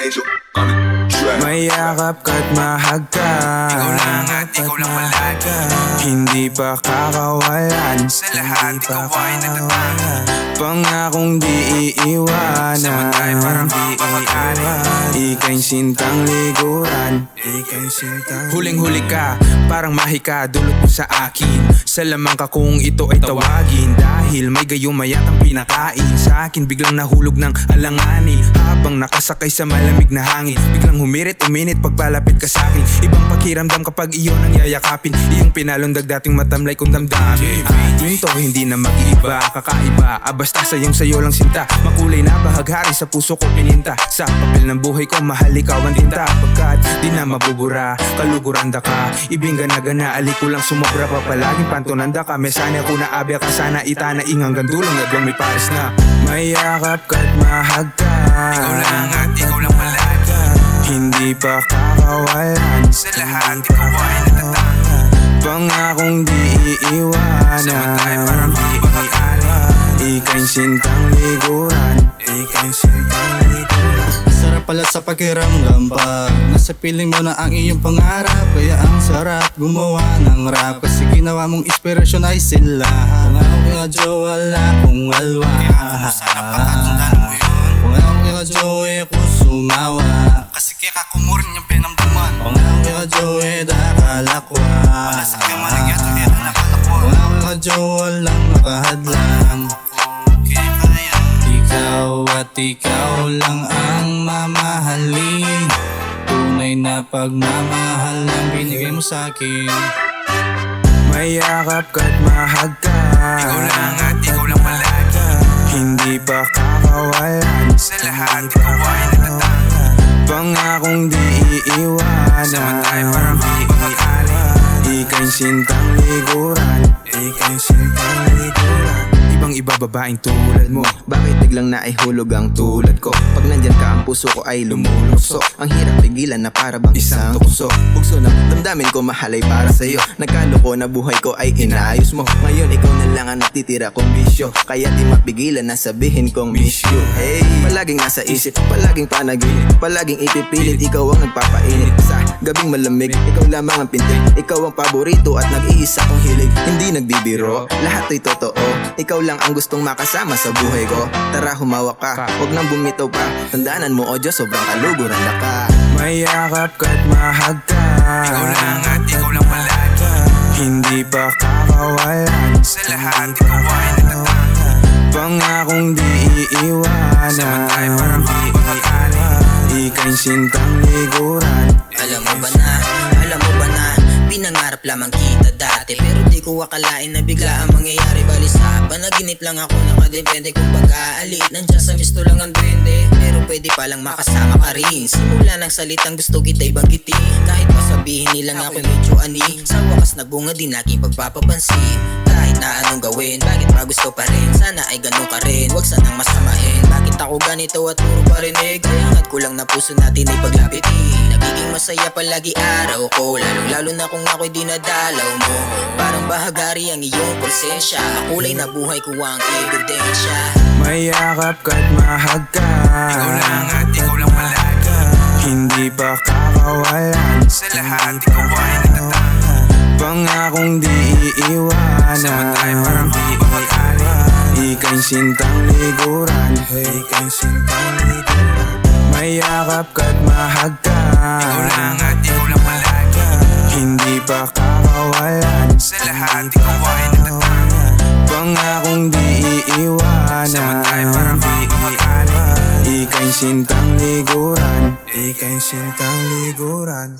Angel on the track. Mayakap ka't mahag ka, Ikaw lang at ikaw lang palagi. hindi pa kakawalan, Sa lahat ikaw ay natatangan. pangakong di iiwanan, Samantay parang papapagaling. ika'y sintang liguran, ika'y sintang huling-huli ka, parang mahika, dulot mo sa akin. Sa lamang ka kung ito ay tawagin, dahil may gayong mayatang pinakain sa akin. Biglang nahulog ng alanganin, habang nakasakay sa malamig na hangin. Biglang humirit, uminit pagpalapit ka sa akin. Ibang pakiramdam kapag iyon ang yayakapin. Iyong pinalundag dating matamlay kong damdamin. Yun to hindi na mag-iiba, kakaiba, basta sayo lang sinta. Makulay na bahaghari sa puso ko pininta. Sa papel ng buhay ko mahal ikaw ang tinta. Pagkat di na mabubura, kaluguranda ka. Ibing gana-gana, alik ko lang sumobra pa palaging pantunanda ka. Mesanya ko na abya ka sana itana ingang gandulong nagwang may pares na. Mayakap ka't mahag ka, Ikaw lang at ikaw lang palagi. hindi pa kakawalan, Sa lahat ikaw ay natatangan. pangakong di iiwanan, Samantay parang papapagaling. ika'y sintang liguran, ika'y sintang liguran. Sarap pala sa pakiramdam pa, nasa piling mo na ang iyong pangarap. Kaya ang sarap gumawa ng rap, kasi ginawa mong inspirasyon ay sila. Kung ako kaya jowa wala kong alwa. Sana patatandaan mo yun. Kung ako kaya jowa ko sumawa. Kasi kaya kakumurin yung pinamdaman. Kung ako kaya jowa dakalakwa. Nasakyan maligyan at kaya nakalakwa. Kung ako kaya jowa lang nakahadlang. Okay, kaya. Ikaw at ikaw lang ang mamahalin. Tunay na pagmamahal ang binigay mo sa'kin. Mayakap ka't mahag ka, Ikaw lang at ikaw lang palagi. hindi pa kakawalan, Sa lahat ikaw ay natatangan. pangakong di iiwanan, Samantay parang papapagaling. ika'y sintang liguran, ika'y sintang liguran. Ibang iba babaeng tulad mo, Bakit biglang naihulog ang tulad ko? Pag nandyan ka ang puso ko ay lumulukso. Ang hirap pigilan na para bang isang tukso. Bugso ng damdamin ko mahal ay para sa'yo. Nagkaloko na buhay ko ay inaayos mo. Ngayon ikaw na lang ang natitira kong bisyo. Kaya di mapigilan na sabihin kong miss you. Hey, palaging nasa isip, palaging panaginip, palaging ipipilit, ikaw ang nagpapainit. Sa gabing malamig, ikaw lamang ang pintig. Ikaw ang paborito at nag-iisa kong hilig. Hindi nagbibiro, lahat ay totoo. Ikaw lang ang gustong makasama sa buhay ko. Tara humawak ka, huwag nang bumitaw pa. Tandaanan mo o Diyos, sobrang kaluguran na ka. mayakap ka't mahag ka, Ikaw lang at ikaw lang palagi. hindi pa kakawalan, Sa lahat ikaw ay natatangan. pangakong di iiwanan, Samantay parang papapagaling. ika'y sintang liguran. Alam mo ba na, pinangarap lamang kita dati. Pero di ko akalain na bigla ang mangyayari. Bali sa panaginip lang ako nakadepende kung pag-aalit. Nandiyan sa misto lang ang duwende, pero pwede palang makasama ka rin. Simula ng salitang gusto kita'y banggitin, kahit pa sabihin nilang ako'y medyo ani. Sa wakas nagbunga din aking pagpapapansin. Kahit na anong gawin, bakit pa gusto pa rin? Sana ay ganun ka rin, wag sanang masamain. Bakit ako ganito at puro parinig? Kaya angat ko lang na puso natin ay paglapitin. Nagiging masaya palagi araw ko, lalong lalo na kung ako'y dinadalaw mo. Parang bahagari ang iyong presensya, makulay na buhay ko ang ebidensya. Mayakap ka't mahag ka, Ikaw lang at ikaw lang palagi. hindi pa kakawalan, Sa lahat ikaw ay natatangan. pangakong di iiwanan, Samantay parang papapagaling. ika'y sintang liguran, ika'y sintang liguran. Mayakap ka't mahag ka, Ikaw lang at ikaw lang palagi. hindi pa kakawalan, Sa lahat ikaw ay natatangan. pangakong di iiwanan, Samantay parang papapagaling. ika'y sintang liguran, ika'y sintang liguran.